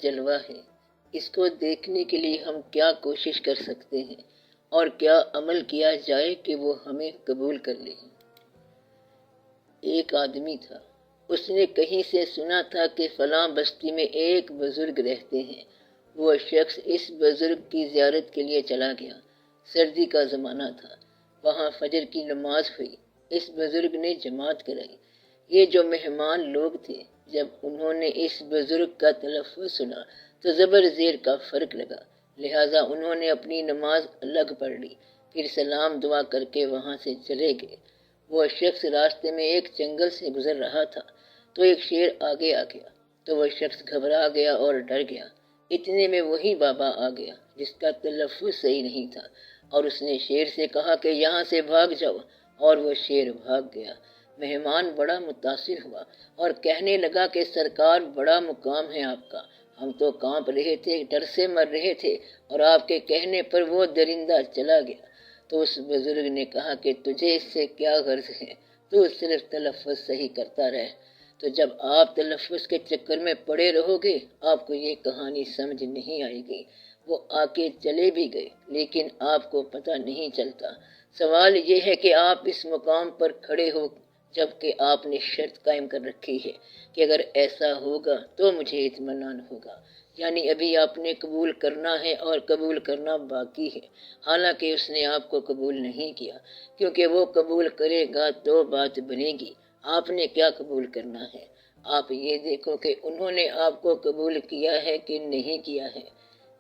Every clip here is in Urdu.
جلوہ ہے، اس کو دیکھنے کے لیے ہم کیا کوشش کر سکتے ہیں اور کیا عمل کیا جائے کہ وہ ہمیں قبول کر لے۔ ایک آدمی تھا، اس نے کہیں سے سنا تھا کہ فلاں بستی میں ایک بزرگ رہتے ہیں۔ وہ شخص اس بزرگ کی زیارت کے لیے چلا گیا۔ سردی کا زمانہ تھا، وہاں فجر کی نماز ہوئی، اس بزرگ نے جماعت کرائی۔ یہ جو مہمان لوگ تھے، جب انہوں نے اس بزرگ کا تلفظ سنا تو زبر زیر کا فرق لگا، لہٰذا انہوں نے اپنی نماز الگ پڑھ لی، پھر سلام دعا کر کے وہاں سے چلے گئے۔ وہ شخص راستے میں ایک جنگل سے گزر رہا تھا تو ایک شیر آگے آ گیا، تو وہ شخص گھبرا گیا اور ڈر گیا۔ اتنے میں وہی بابا آ گیا جس کا تلفظ صحیح نہیں تھا، اور اس نے شیر سے کہا کہ یہاں سے بھاگ جاؤ، اور وہ شیر بھاگ گیا۔ مہمان بڑا متاثر ہوا اور کہنے لگا کہ سرکار، بڑا مقام ہے آپ کا، ہم تو کانپ رہے تھے، ڈر سے مر رہے تھے، اور آپ کے کہنے پر وہ درندہ چلا گیا۔ تو اس بزرگ نے کہا کہ تجھے اس سے کیا غرض ہے، تو صرف تلفظ صحیح کرتا رہ، تو جب آپ تلفظ کے چکر میں پڑے رہو گے آپ کو یہ کہانی سمجھ نہیں آئے گی۔ وہ آ کے چلے بھی گئے لیکن آپ کو پتہ نہیں چلتا۔ سوال یہ ہے کہ آپ اس مقام پر کھڑے ہو جبکہ آپ نے شرط قائم کر رکھی ہے کہ اگر ایسا ہوگا تو مجھے اطمینان ہوگا، یعنی ابھی آپ نے قبول کرنا ہے اور قبول کرنا باقی ہے، حالانکہ اس نے آپ کو قبول نہیں کیا، کیونکہ وہ قبول کرے گا تو بات بنے گی۔ آپ نے کیا قبول کرنا ہے؟ آپ یہ دیکھو کہ انہوں نے آپ کو قبول کیا ہے کہ نہیں کیا ہے۔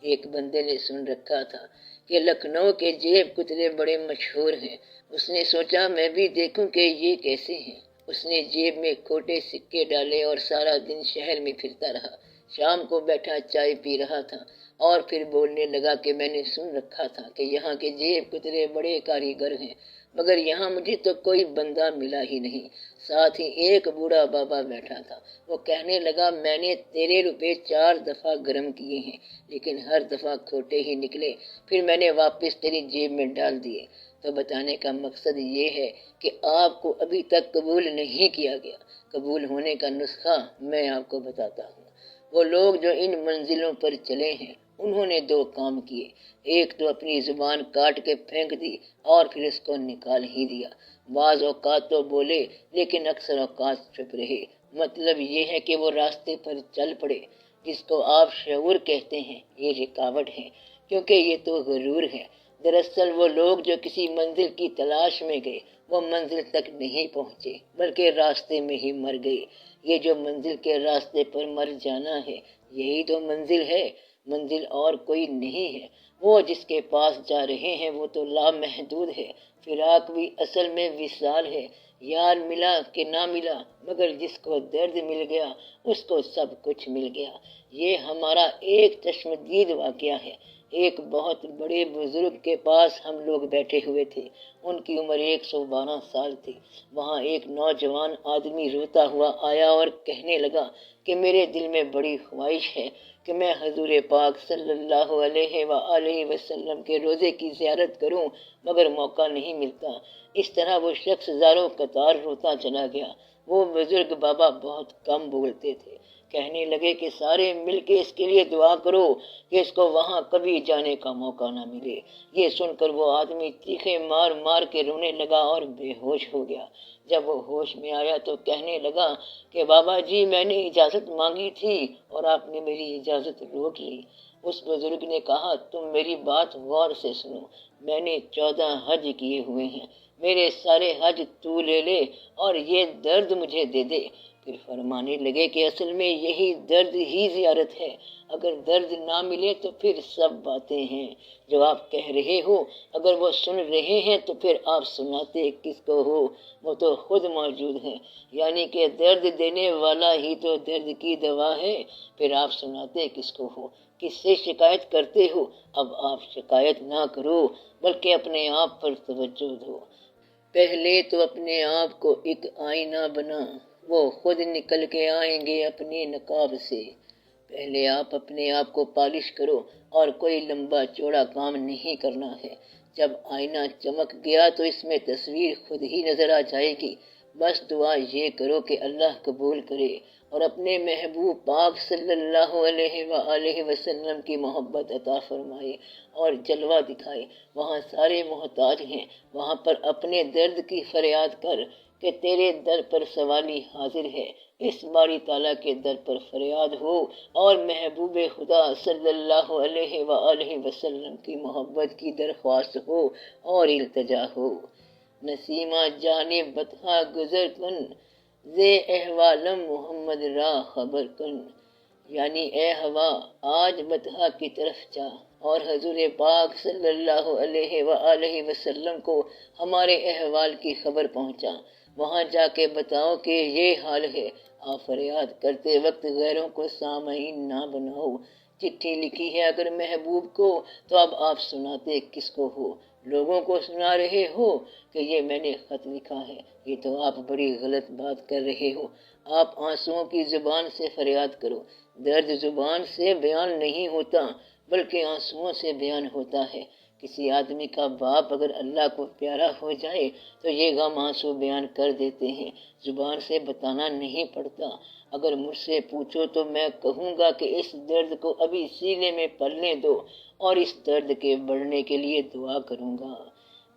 ایک بندے نے سن رکھا تھا کہ لکھنؤ کے جیب کتلے بڑے مشہور ہیں۔ اس نے سوچا میں بھی دیکھوں کہ یہ کیسے ہیں۔ اس نے جیب میں کھوٹے سکے ڈالے اور سارا دن شہر میں پھرتا رہا۔ شام کو بیٹھا چائے پی رہا تھا اور پھر بولنے لگا کہ میں نے سن رکھا تھا کہ یہاں کے جیب کتلے بڑے کاریگر ہیں، مگر یہاں مجھے تو کوئی بندہ ملا ہی نہیں۔ ساتھ ہی ایک بوڑھا بابا بیٹھا تھا، وہ کہنے لگا میں نے تیرے روپے 4 دفعہ گرم کیے ہیں لیکن ہر دفعہ کھوٹے ہی نکلے، پھر میں نے واپس تیری جیب میں ڈال دیے۔ تو بتانے کا مقصد یہ ہے کہ آپ کو ابھی تک قبول نہیں کیا گیا۔ قبول ہونے کا نسخہ میں آپ کو بتاتا ہوں۔ وہ لوگ جو ان منزلوں پر چلے ہیں انہوں نے 2 کام کیے، ایک تو اپنی زبان کاٹ کے پھینک دی اور پھر اس کو نکال ہی دیا۔ بعض اوقات تو بولے لیکن اکثر اوقات چپ رہے۔ مطلب یہ ہے کہ وہ راستے پر چل پڑے۔ جس کو آپ شعور کہتے ہیں یہ رکاوٹ ہے، کیونکہ یہ تو غرور ہے۔ دراصل وہ لوگ جو کسی منزل کی تلاش میں گئے وہ منزل تک نہیں پہنچے بلکہ راستے میں ہی مر گئے۔ یہ جو منزل کے راستے پر مر جانا ہے یہی تو منزل ہے، منزل اور کوئی نہیں ہے۔ وہ جس کے پاس جا رہے ہیں وہ تو لامحدود ہے۔ فراق بھی اصل میں وصال ہے، یار ملا کہ نہ ملا، مگر جس کو درد مل گیا اس کو سب کچھ مل گیا۔ یہ ہمارا ایک چشمدید واقعہ ہے۔ ایک بہت بڑے بزرگ کے پاس ہم لوگ بیٹھے ہوئے تھے، ان کی عمر 112 سال تھی۔ وہاں ایک نوجوان آدمی روتا ہوا آیا اور کہنے لگا کہ میرے دل میں بڑی خواہش ہے کہ میں حضور پاک صلی اللہ علیہ وآلہ وسلم کے روضے کی زیارت کروں، مگر موقع نہیں ملتا۔ اس طرح وہ شخص زاروں قطار روتا چلا گیا۔ وہ بزرگ بابا بہت کم بولتے تھے۔ کہنے لگے کہ سارے مل کے اس کے لیے دعا کرو کہ اس کو وہاں کبھی جانے کا موقع نہ ملے۔ یہ سن کر وہ آدمی چیخے مار مار کے رونے لگا اور بے ہوش ہو گیا۔ جب وہ ہوش میں آیا تو کہنے لگا کہ بابا جی میں نے اجازت مانگی تھی اور آپ نے میری اجازت روک لی۔ اس بزرگ نے کہا تم میری بات غور سے سنو، میں نے 14 حج کیے ہوئے ہیں، میرے سارے حج تو لے لے اور یہ درد مجھے دے دے۔ پھر فرمانے لگے کہ اصل میں یہی درد ہی زیارت ہے، اگر درد نہ ملے تو پھر سب باتیں ہیں جو آپ کہہ رہے ہو، اگر وہ سن رہے ہیں تو پھر آپ سناتے کس کو ہو، وہ تو خود موجود ہیں، یعنی کہ درد دینے والا ہی تو درد کی دوا ہے، پھر آپ سناتے کس کو ہو، کس سے شکایت کرتے ہو۔ اب آپ شکایت نہ کرو بلکہ اپنے آپ پر توجہ دو۔ پہلے تو اپنے آپ کو ایک آئینہ بنا، وہ خود نکل کے آئیں گے اپنے نقاب سے۔ پہلے آپ اپنے آپ کو پالش کرو اور کوئی لمبا چوڑا کام نہیں کرنا ہے۔ جب آئینہ چمک گیا تو اس میں تصویر خود ہی نظر آ جائے گی۔ بس دعا یہ کرو کہ اللہ قبول کرے اور اپنے محبوب پاک صلی اللہ علیہ وآلہ وسلم کی محبت عطا فرمائے اور جلوہ دکھائے۔ وہاں سارے محتاج ہیں، وہاں پر اپنے درد کی فریاد کر کہ تیرے در پر سوالی حاضر ہے۔ اس باری تعالیٰ کے در پر فریاد ہو اور محبوب خدا صلی اللہ علیہ وآلہ وسلم کی محبت کی درخواست ہو اور التجا ہو۔ نسیمہ جانب بطحہ گزر کن، زے احوالم محمد را خبر کن، یعنی اے ہوا آج بطحہ کی طرف جا اور حضور پاک صلی اللہ علیہ وآلہ وسلم کو ہمارے احوال کی خبر پہنچا۔ وہاں جا کے بتاؤ کہ یہ حال ہے۔ آپ فریاد کرتے وقت غیروں کو سامعین نہ بناؤ۔ چٹھی لکھی ہے اگر محبوب کو تو اب آپ سناتے کس کو ہو؟ لوگوں کو سنا رہے ہو کہ یہ میں نے خط لکھا ہے؟ یہ تو آپ بڑی غلط بات کر رہے ہو۔ آپ آنسوؤں کی زبان سے فریاد کرو۔ درد زبان سے بیان نہیں ہوتا بلکہ آنسوؤں سے بیان ہوتا ہے۔ کسی آدمی کا باپ اگر اللہ کو پیارا ہو جائے تو یہ غم آنسو بیان کر دیتے ہیں، زبان سے بتانا نہیں پڑتا۔ اگر مجھ سے پوچھو تو میں کہوں گا کہ اس درد کو ابھی سینے میں پلنے دو اور اس درد کے بڑھنے کے لیے دعا کروں گا۔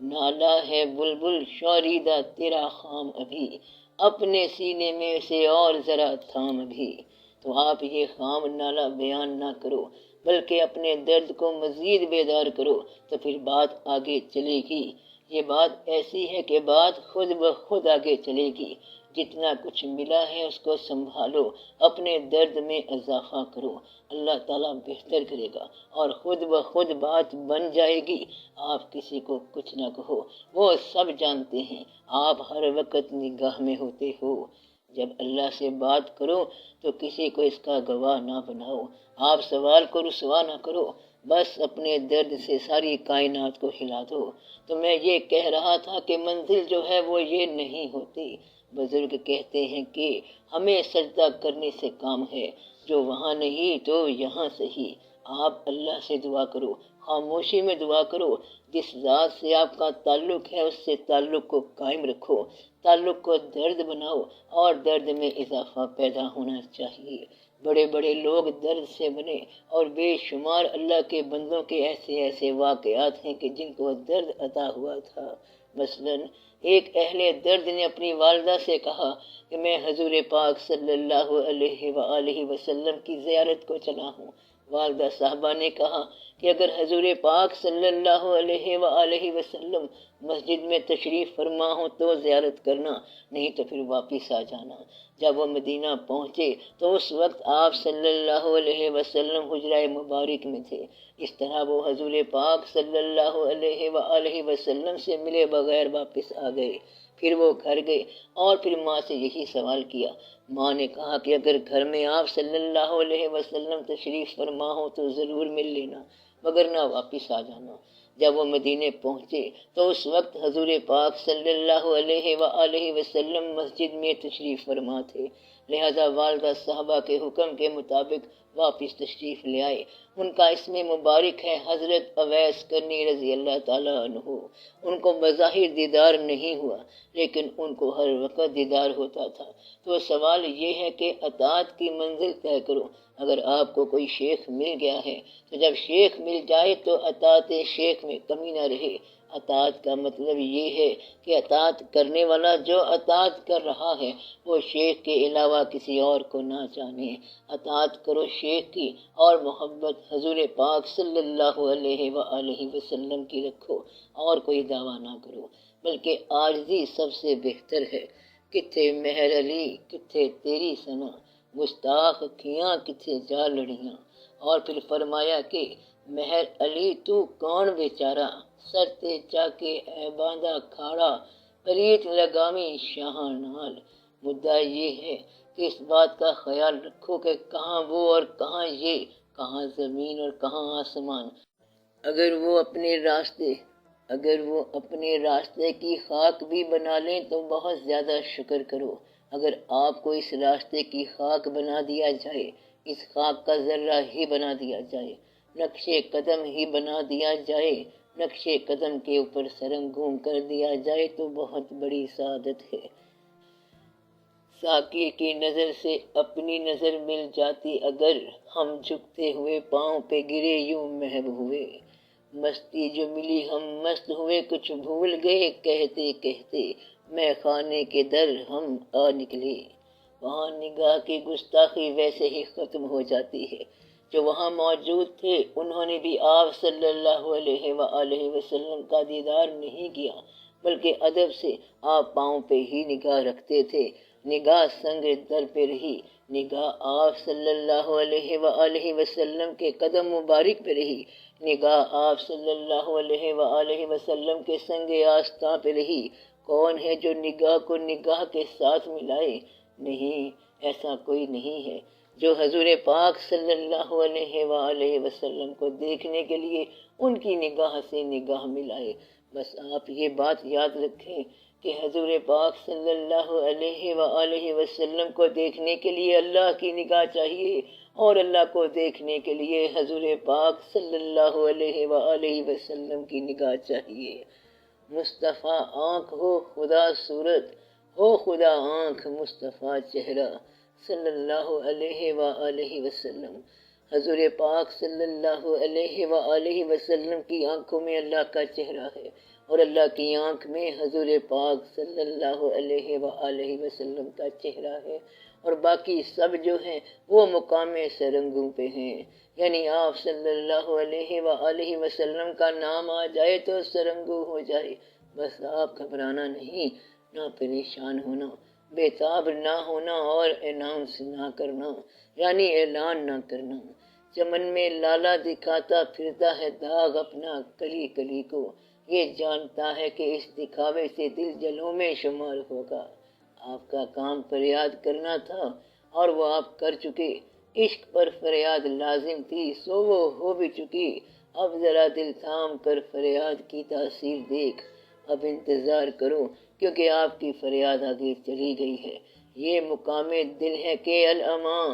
نالا ہے بلبل شوریدہ تیرا خام ابھی، اپنے سینے میں اسے اور ذرا تھام ابھی۔ تو آپ یہ خام نالا بیان نہ کرو بلکہ اپنے درد کو مزید بیدار کرو، تو پھر بات آگے چلے گی۔ یہ بات ایسی ہے کہ بات خود بخود آگے چلے گی۔ جتنا کچھ ملا ہے اس کو سنبھالو، اپنے درد میں اضافہ کرو، اللہ تعالیٰ بہتر کرے گا اور خود بخود بات بن جائے گی۔ آپ کسی کو کچھ نہ کہو، وہ سب جانتے ہیں، آپ ہر وقت نگاہ میں ہوتے ہو۔ جب اللہ سے بات کرو تو کسی کو اس کا گواہ نہ بناؤ۔ آپ سوال کو رسوا نہ کرو، بس اپنے درد سے ساری کائنات کو ہلا دو۔ تو میں یہ کہہ رہا تھا کہ منزل جو ہے وہ یہ نہیں ہوتی۔ بزرگ کہتے ہیں کہ ہمیں سجدہ کرنے سے کام ہے، جو وہاں نہیں تو یہاں صحیح۔ آپ اللہ سے دعا کرو، خاموشی میں دعا کرو۔ جس ذات سے آپ کا تعلق ہے اس سے تعلق کو قائم رکھو، تعلق کو درد بناؤ اور درد میں اضافہ پیدا ہونا چاہیے۔ بڑے بڑے لوگ درد سے بنے اور بے شمار اللہ کے بندوں کے ایسے ایسے واقعات ہیں کہ جن کو درد عطا ہوا تھا۔ مثلاً ایک اہل درد نے اپنی والدہ سے کہا کہ میں حضور پاک صلی اللہ علیہ وآلہ وسلم کی زیارت کو چلا ہوں۔ والدہ صاحبہ نے کہا کہ اگر حضور پاک صلی اللہ علیہ وآلہ وسلم مسجد میں تشریف فرما ہو تو زیارت کرنا، نہیں تو پھر واپس آ جانا۔ جب وہ مدینہ پہنچے تو اس وقت آپ صلی اللہ علیہ وسلم حجرہ مبارک میں تھے۔ اس طرح وہ حضور پاک صلی اللہ علیہ وآلہ وسلم سے ملے بغیر واپس آ گئے۔ پھر وہ گھر گئے اور پھر ماں سے یہی سوال کیا۔ ماں نے کہا کہ اگر گھر میں آپ صلی اللہ علیہ وسلم تشریف فرما ہو تو ضرور مل لینا، مگر نہ واپس آ جانا۔ جب وہ مدینے پہنچے تو اس وقت حضور پاک صلی اللہ علیہ وآلہ وسلم مسجد میں تشریف فرما تھے، لہذا والدہ صاحبہ کے حکم کے مطابق واپس تشریف لے آئے۔ ان کا اسم مبارک ہے حضرت اویس کرنی رضی اللہ تعالیٰ عنہ۔ ان کو بظاہر دیدار نہیں ہوا لیکن ان کو ہر وقت دیدار ہوتا تھا۔ تو سوال یہ ہے کہ اطاعت کی منزل طے کرو۔ اگر آپ کو کوئی شیخ مل گیا ہے تو جب شیخ مل جائے تو اطاعت شیخ میں کمی نہ رہے۔ اطاعت کا مطلب یہ ہے کہ اطاعت کرنے والا جو اطاعت کر رہا ہے وہ شیخ کے علاوہ کسی اور کو نہ جانے۔ اطاعت کرو شیخ کی اور محبت حضور پاک صلی اللہ علیہ وآلہ وسلم کی رکھو اور کوئی دعویٰ نہ کرو، بلکہ عاجزی سب سے بہتر ہے۔ کتھے مہر علی کتھے تیری ثنا، گستاخ کھیاں کتھے جا لڑیاں۔ اور پھر فرمایا کہ مہر علی تو کون بیچارہ، سر تے چا کے اے باندھا کھاڑا، پریت لگامی شاہاں نال۔ مدعا یہ ہے کہ اس بات کا خیال رکھو کہ کہاں وہ اور کہاں یہ، کہاں زمین اور کہاں آسمان۔ اگر وہ اپنے راستے کی خاک بھی بنا لیں تو بہت زیادہ شکر کرو۔ اگر آپ کو اس راستے کی خاک بنا دیا جائے، اس خاک کا ذرہ ہی بنا دیا جائے، نقش قدم ہی بنا دیا جائے، نقش قدم کے اوپر سرنگوں کر دیا جائے تو بہت بڑی سعادت ہے۔ ساقی کی نظر سے اپنی نظر مل جاتی اگر، ہم جھکتے ہوئے پاؤں پہ گرے یوں محو ہوئے، مستی جو ملی ہم مست ہوئے، کچھ بھول گئے کہتے کہتے، میں خانے کے در ہم آ نکلے۔ وہاں نگاہ کی گستاخی ویسے ہی ختم ہو جاتی ہے۔ جو وہاں موجود تھے انہوں نے بھی آپ صلی اللہ علیہ وآلہ وسلم کا دیدار نہیں کیا، بلکہ ادب سے آپ پاؤں پہ ہی نگاہ رکھتے تھے۔ نگاہ سنگ در پہ رہی، نگاہ آپ صلی اللہ علیہ وآلہ وسلم کے قدم مبارک پہ رہی، نگاہ آپ صلی اللہ علیہ وآلہ وسلم کے سنگ آستاں پہ رہی۔ کون ہے جو نگاہ کو نگاہ کے ساتھ ملائے؟ نہیں، ایسا کوئی نہیں ہے جو حضور پاک صلی اللہ علیہ وآلہ وسلم کو دیکھنے کے لیے ان کی نگاہ سے نگاہ ملائے۔ بس آپ یہ بات یاد رکھیں کہ حضور پاک صلی اللہ علیہ وآلہ وسلم کو دیکھنے کے لیے اللہ کی نگاہ چاہیے، اور اللہ کو دیکھنے کے لیے حضور پاک صلی اللہ علیہ وآلہ وسلم کی نگاہ چاہیے۔ مصطفیٰ آنکھ ہو خدا صورت، ہو خدا آنکھ مصطفیٰ چہرہ، صلی اللہ علیہ وآلہ وسلم۔ حضور پاک صلی اللہ علیہ وآلہ وسلم کی آنکھوں میں اللہ کا چہرہ ہے، اور اللہ کی آنکھ میں حضور پاک صلی اللہ علیہ وآلہ وسلم کا چہرہ ہے، اور باقی سب جو ہیں وہ مقام سرنگوں پہ ہیں۔ یعنی آپ صلی اللہ علیہ وآلہ وسلم کا نام آ جائے تو سرنگوں ہو جائے۔ بس آپ گھبرانا نہیں، نہ پریشان ہونا، بے تاب نہ ہونا، اور اناؤنس نہ کرنا، یعنی اعلان نہ کرنا۔ چمن میں لالا دکھاتا پھرتا ہے داغ اپنا کلی کلی کو، یہ جانتا ہے کہ اس دکھاوے سے دل جلوں میں شمار ہوگا۔ آپ کا کام فریاد کرنا تھا اور وہ آپ کر چکے، عشق پر فریاد لازم تھی سو وہ ہو بھی چکی، اب ذرا دل تھام کر فریاد کی تاثیر دیکھ، اب انتظار کرو کیونکہ آپ کی فریاد آگے چلی گئی ہے۔ یہ مقام دل ہے کہ الامان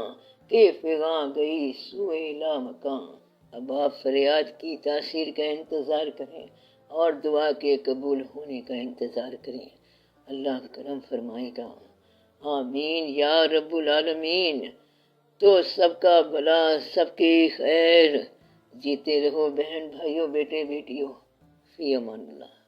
کہ فغاں گئی سوئے لا مکان۔ اب آپ فریاد کی تاثیر کا انتظار کریں اور دعا کے قبول ہونے کا انتظار کریں۔ اللہ کرم فرمائے گا۔ آمین یا رب العالمین۔ تو سب کا بھلا، سب کی خیر۔ جیتے رہو بہن بھائیوں، بیٹے بیٹیوں، فی امان اللہ۔